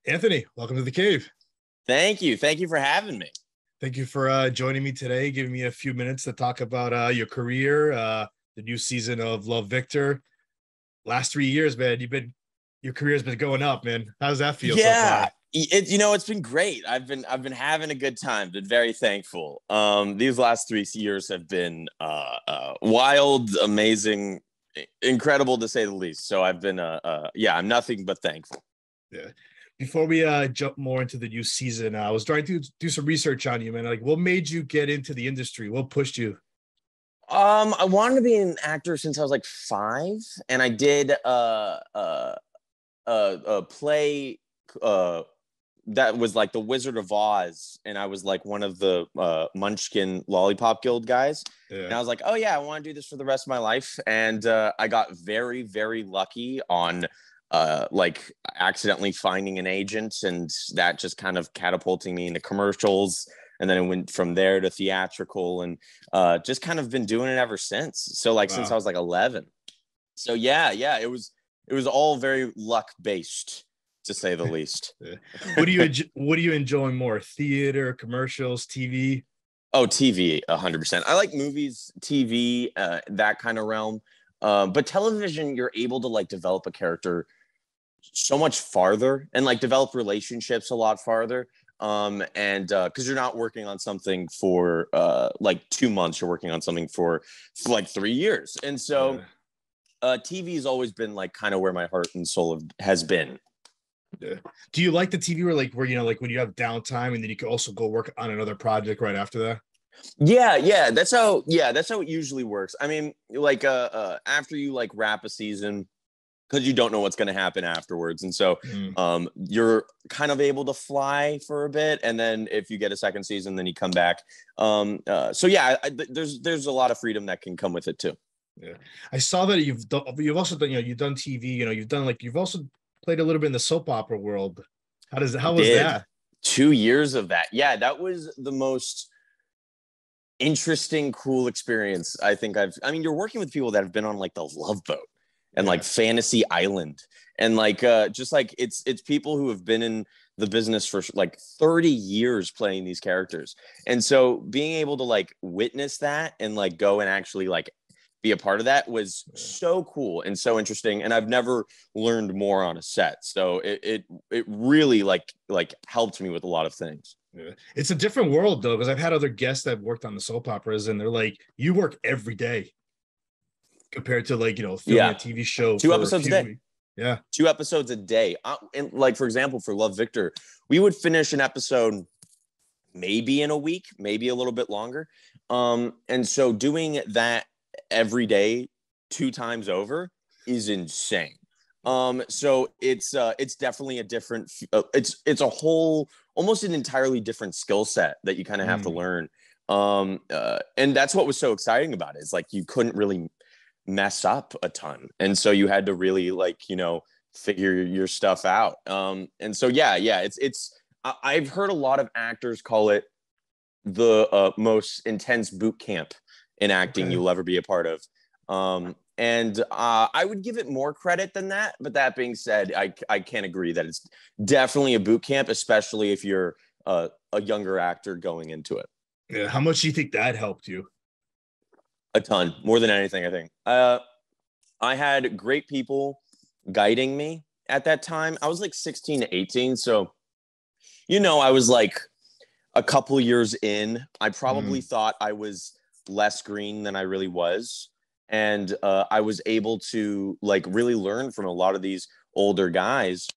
Anthony, welcome to the cave. Thank you. Thank you for having me. Thank you for joining me today, giving me a few minutes to talk about your career, the new season of Love Victor. Last 3 years, man, your career's been going up, man. How does that feel so far? It's been great. I've been having a good time. Been very thankful. These last 3 years have been wild, amazing, incredible to say the least. So I've been I'm nothing but thankful. Yeah. Before we jump more into the new season, I was trying to do some research on you, man. Like, what made you get into the industry? What pushed you? I wanted to be an actor since I was like 5, and I did a play that was like the Wizard of Oz, and I was like one of the Munchkin Lollipop Guild guys. Yeah. And I was like, oh yeah, I want to do this for the rest of my life. And I got very, very lucky on like accidentally finding an agent, and that just kind of catapulting me into commercials. And then it went from there to theatrical, and just kind of been doing it ever since. So like, wow. Since I was like 11. So yeah, it was all very luck based, to say the least. What do you enjoy more? Theater, commercials, TV? Oh, TV, 100%. I like movies, TV, that kind of realm. But television, you're able to like develop a character so much farther and like develop relationships a lot farther. And because you're not working on something for like 2 months, you're working on something for like 3 years. And so TV has always been like kind of where my heart and soul has been. Yeah. Do you like the TV where you know, like when you have downtime and then you can also go work on another project right after that? Yeah, that's how it usually works. I mean, like after you like wrap a season, because you don't know what's going to happen afterwards, and so you're kind of able to fly for a bit, and then if you get a second season, then you come back. So yeah, there's a lot of freedom that can come with it too. Yeah, I saw that you've also done, you've done TV, you've also played a little bit in the soap opera world. How was that? 2 years of that. Yeah, that was the most interesting, cool experience I think I mean, you're working with people that have been on like the Love Boat and like Fantasy Island, and like just like it's people who have been in the business for like 30 years playing these characters. And so being able to like witness that and like go and actually like be a part of that was so cool and so interesting, and I've never learned more on a set. So it really like helped me with a lot of things. Yeah. It's a different world though, because I've had other guests that worked on the soap operas, and they're like, you work every day compared to like, filming a TV show 2 episodes a day. Weeks. Yeah, 2 episodes a day. And like, for example, for Love Victor, we would finish an episode maybe in a week, maybe a little bit longer. And so doing that every day 2 times over is insane. So it's definitely a different it's a whole, almost an entirely different skill set that you kind of have to learn. And that's what was so exciting about it. It's like you couldn't really mess up a ton, and so you had to really like figure your stuff out. And so it's I've heard a lot of actors call it the most intense boot camp in acting you'll ever be a part of. And I would give it more credit than that. But that being said, I can't agree that it's definitely a boot camp, especially if you're a younger actor going into it. Yeah. How much do you think that helped you? A ton, more than anything, I think. I had great people guiding me at that time. I was like 16 to 18. So, I was like a couple years in. I probably thought I was less green than I really was. And I was able to like really learn from a lot of these older guys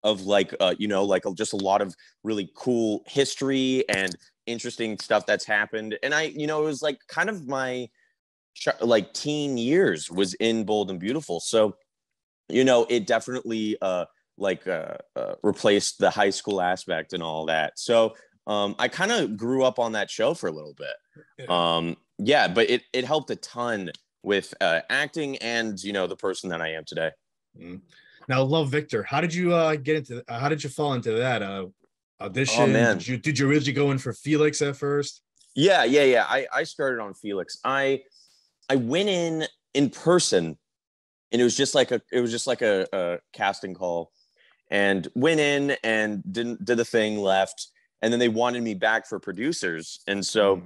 of like, like just a lot of really cool history and interesting stuff that's happened. And it was like kind of my like teen years was in Bold and Beautiful. So, it definitely replaced the high school aspect and all that. So I kind of grew up on that show for a little bit. But it helped a ton with acting and, the person that I am today. Now, Love Victor, how did you get into how did you fall into that audition? Oh, man. Did you originally go in for Felix at first? Yeah. I started on Felix. I went in person, and it was just like a casting call. and went in and did the thing, left, and then they wanted me back for producers, and so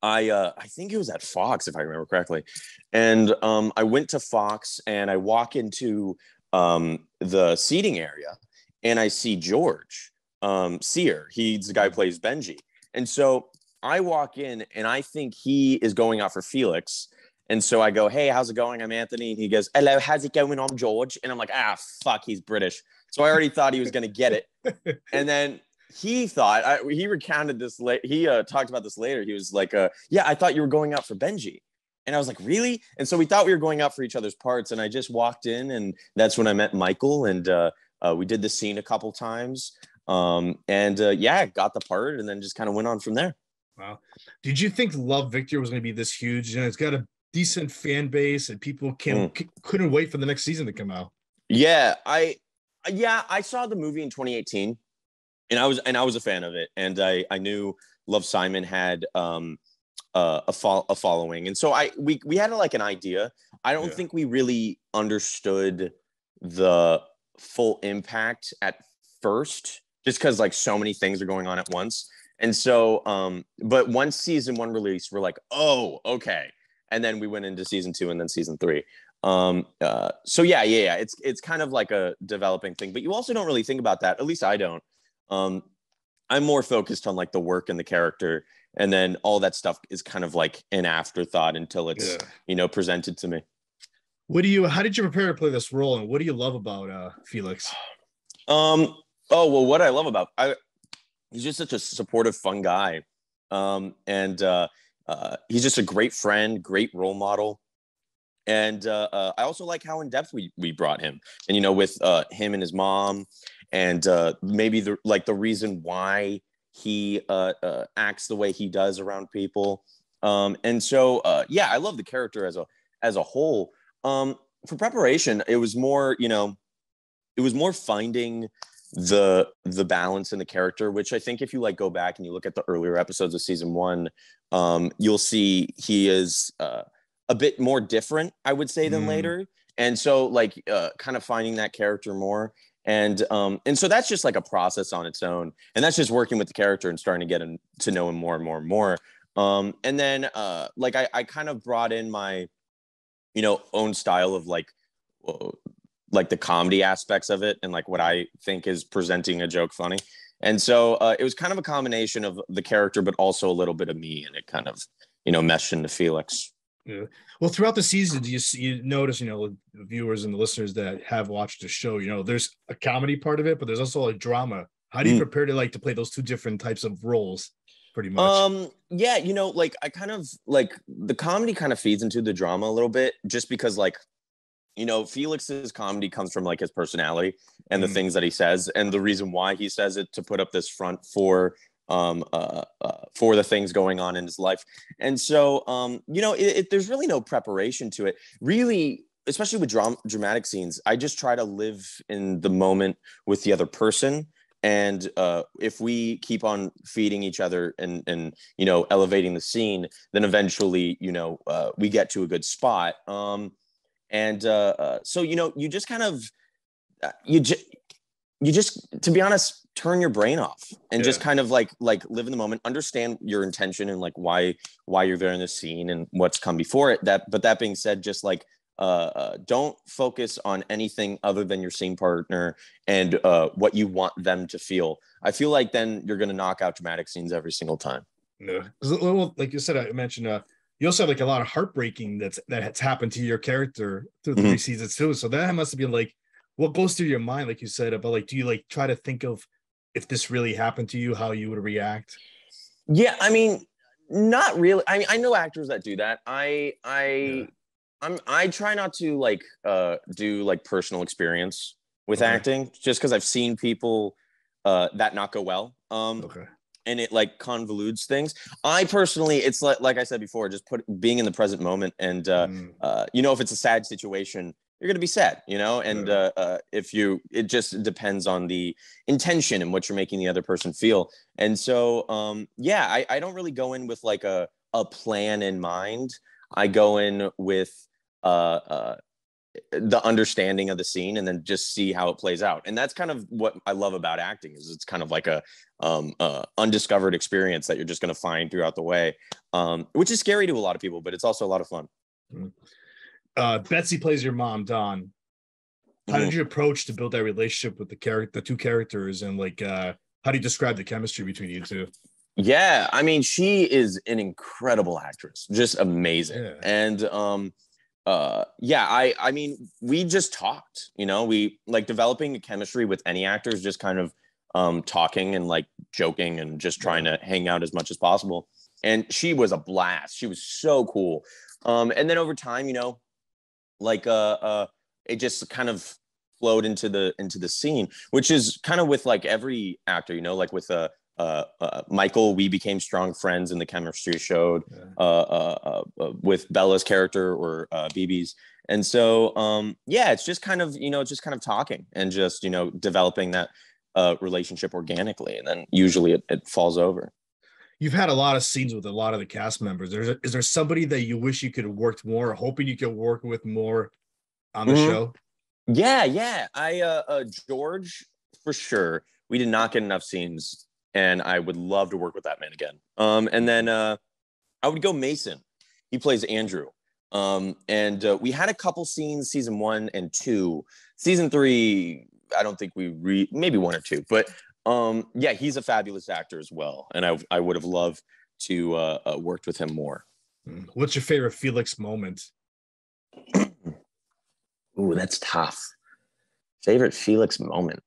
I think it was at Fox, if I remember correctly, and I went to Fox and I walk into the seating area and I see George Sear. He's the guy who plays Benji, and so I walk in and I think he is going out for Felix. And so I go, hey, how's it going? I'm Anthony. And he goes, hello, how's it going? I'm George. And I'm like, fuck, he's British. So I already thought he was going to get it. And then he thought, he recounted this, he talked about this later. He was like, yeah, I thought you were going out for Benji. And I was like, really? And so we thought we were going out for each other's parts. And I just walked in, and that's when I met Michael. And we did the scene a couple times. Yeah, got the part and then just kind of went on from there. Wow. Did you think Love Victor was going to be this huge? You know, it's got a decent fan base and people couldn't wait for the next season to come out. Yeah, I saw the movie in 2018 and I was a fan of it, and I knew Love Simon had a following, and so we had like an idea. I don't think we really understood the full impact at first, just because like so many things are going on at once. And so but once season 1 released, we're like, oh, okay. And then we went into season 2 and then season 3. So yeah, it's kind of like a developing thing, but you also don't really think about that. At least I don't. I'm more focused on like the work and the character, and then all that stuff is kind of like an afterthought until it's presented to me. How did you prepare to play this role, and what do you love about Felix? Oh, well, what I love about he's just such a supportive, fun guy. And he's just a great friend, great role model. And I also like how in depth we brought him, and, with him and his mom, and maybe the reason why he acts the way he does around people. And so, I love the character as a whole. For preparation, it was more, finding the balance in the character, which I think if you go back and you look at the earlier episodes of season 1, you'll see he is a bit more different, I would say, than later. And so kind of finding that character more. And so that's just like a process on its own. And that's just working with the character and starting to get to know him more and more and more. And then I kind of brought in my, own style of like the comedy aspects of it and like what I think is presenting a joke funny. And so it was kind of a combination of the character, but also a little bit of me, and it kind of, meshed into Felix. Yeah. Well, throughout the season, you notice, the viewers and the listeners that have watched the show, there's a comedy part of it, but there's also a drama. How do you prepare to to play those two different types of roles? Pretty much. Yeah, I kind of the comedy kind of feeds into the drama a little bit, just because Felix's comedy comes from his personality and the things that he says, and the reason why he says it, to put up this front for the things going on in his life. And so there's really no preparation to it, really, especially with dramatic scenes. I just try to live in the moment with the other person, and if we keep on feeding each other and elevating the scene, then eventually we get to a good spot. So you just kind of you just, to be honest, turn your brain off and just kind of like live in the moment, understand your intention and why you're there in the scene and what's come before it. But that being said, just don't focus on anything other than your scene partner and what you want them to feel. I feel like then you're going to knock out dramatic scenes every single time. Yeah. Well, like you said, I mentioned you also have a lot of heartbreaking that's happened to your character through the 3 seasons too. So that must have been what goes through your mind, like you said, about do you try to think of if this really happened to you, how you would react? Yeah, I mean, not really. I mean, I know actors that do that. I try not to do personal experience with acting, just because I've seen people that not go well. And it convolutes things. I personally, it's like I said before, just being in the present moment, and if it's a sad situation, you're gonna be sad, and it just depends on the intention and what you're making the other person feel. And so I don't really go in with a plan in mind. I go in with the understanding of the scene and then just see how it plays out. And that's kind of what I love about acting, is it's kind of like a undiscovered experience that you're just going to find throughout the way, which is scary to a lot of people, but it's also a lot of fun. Betsy plays your mom, Dawn. How did you approach to build that relationship with the two characters, and like how do you describe the chemistry between you two? Yeah, I mean, she is an incredible actress, just amazing. Yeah. And I mean, we just talked, we like developing a chemistry with any actors, just kind of talking and like joking and just trying to hang out as much as possible. And she was a blast. She was so cool. And then over time, it just kind of flowed into the scene, which is kind of with like every actor, like with Michael, we became strong friends and the chemistry showed with Bella's character or BB's. And so, it's just kind of, talking and just, developing that relationship organically. And then usually it falls over. You've had a lot of scenes with a lot of the cast members. Is there somebody that you wish you could have worked more, or hoping you could work with more on the show? Yeah. George, for sure. We did not get enough scenes, and I would love to work with that man again. And then I would go Mason. He plays Andrew. And we had a couple scenes, season 1 and 2. Season 3, I don't think maybe 1 or 2. But he's a fabulous actor as well. And I would have loved to worked with him more. What's your favorite Felix moment? Ooh, that's tough. Favorite Felix moment.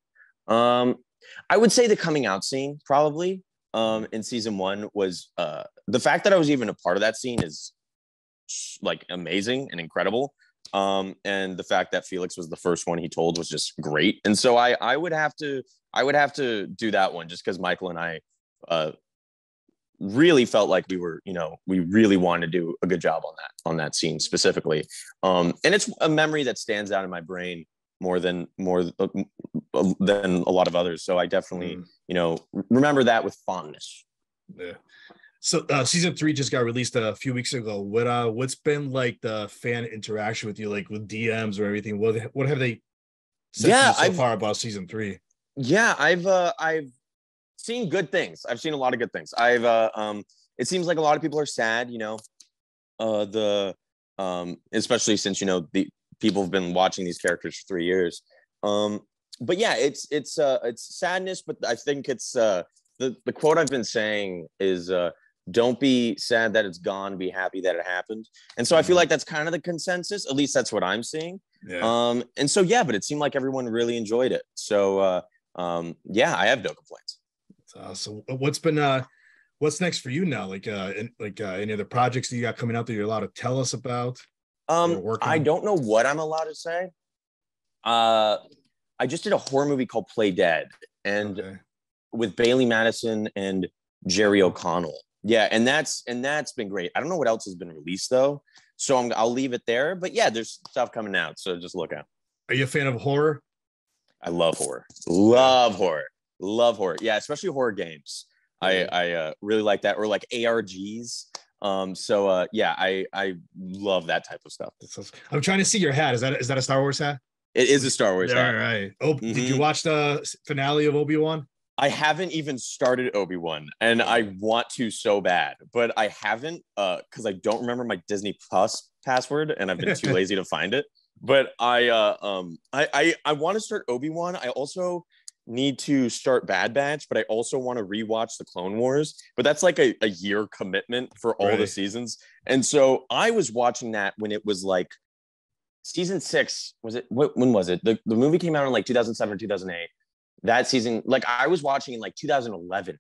I would say the coming out scene, probably, in season 1 was the fact that I was even a part of that scene is like amazing and incredible. And the fact that Felix was the first one he told was just great. And so I would have to do that one, just because Michael and I really felt like we really wanted to do a good job on that scene specifically. And it's a memory that stands out in my brain more than a lot of others. So I definitely, remember that with fondness. Yeah. So season 3 just got released a few weeks ago. What's been like the fan interaction with you, like with DMs or everything? What have they said so far about season 3? Yeah, I've seen good things. I've seen a lot of good things. It seems like a lot of people are sad, especially since, the people have been watching these characters for 3 years. But yeah, it's sadness, but I think it's the quote I've been saying is don't be sad that it's gone, be happy that it happened. And so I feel like that's kind of the consensus. At least that's what I'm seeing. Yeah. And so but it seemed like everyone really enjoyed it. So I have no complaints. So what's next for you now? Like any other projects that you got coming out that you're allowed to tell us about? I don't know what I'm allowed to say. I just did a horror movie called Play Dead, and with Bailey Madison and Jerry O'Connell. Yeah, and that's been great. I don't know what else has been released though, so I'll leave it there. But yeah, there's stuff coming out, so just look out. Are you a fan of horror? I love horror. Love horror. Yeah, especially horror games. I really like that, or like ARGs. I love that type of stuff. I'm trying to see your hat. Is that a Star Wars hat? It is a Star Wars hat. All right. Did you watch the finale of Obi-Wan? I haven't even started Obi-Wan, and I want to so bad, but I haven't because I don't remember my Disney Plus password, and I've been too lazy to find it. But I want to start Obi-Wan. I also need to start Bad Batch, but I also want to rewatch the Clone Wars. But that's like a year commitment for all the seasons, and so I was watching that when it was like season 6. Was it? When was it? The movie came out in like 2007 or 2008. That season, like I was watching in like 2011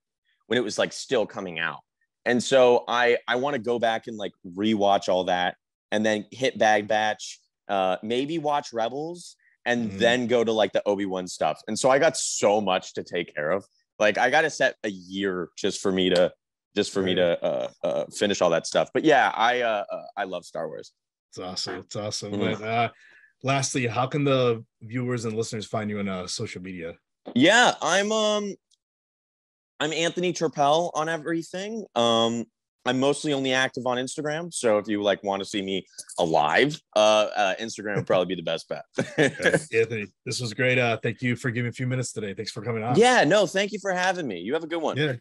when it was like still coming out. And so I want to go back and like rewatch all that and then hit Bad Batch, maybe watch Rebels and then go to like the Obi-Wan stuff. And so I got so much to take care of. Like I got to set a year just for me to finish all that stuff. But yeah, I love Star Wars. It's awesome. But, lastly, how can the viewers and listeners find you on social media? Yeah, I'm Anthony Turpel on everything. I'm mostly only active on Instagram. So if you like want to see me alive, Instagram would probably be the best bet. Okay. Anthony, this was great. Thank you for giving me a few minutes today. Thanks for coming on. Yeah, no, thank you for having me. You have a good one. Yeah.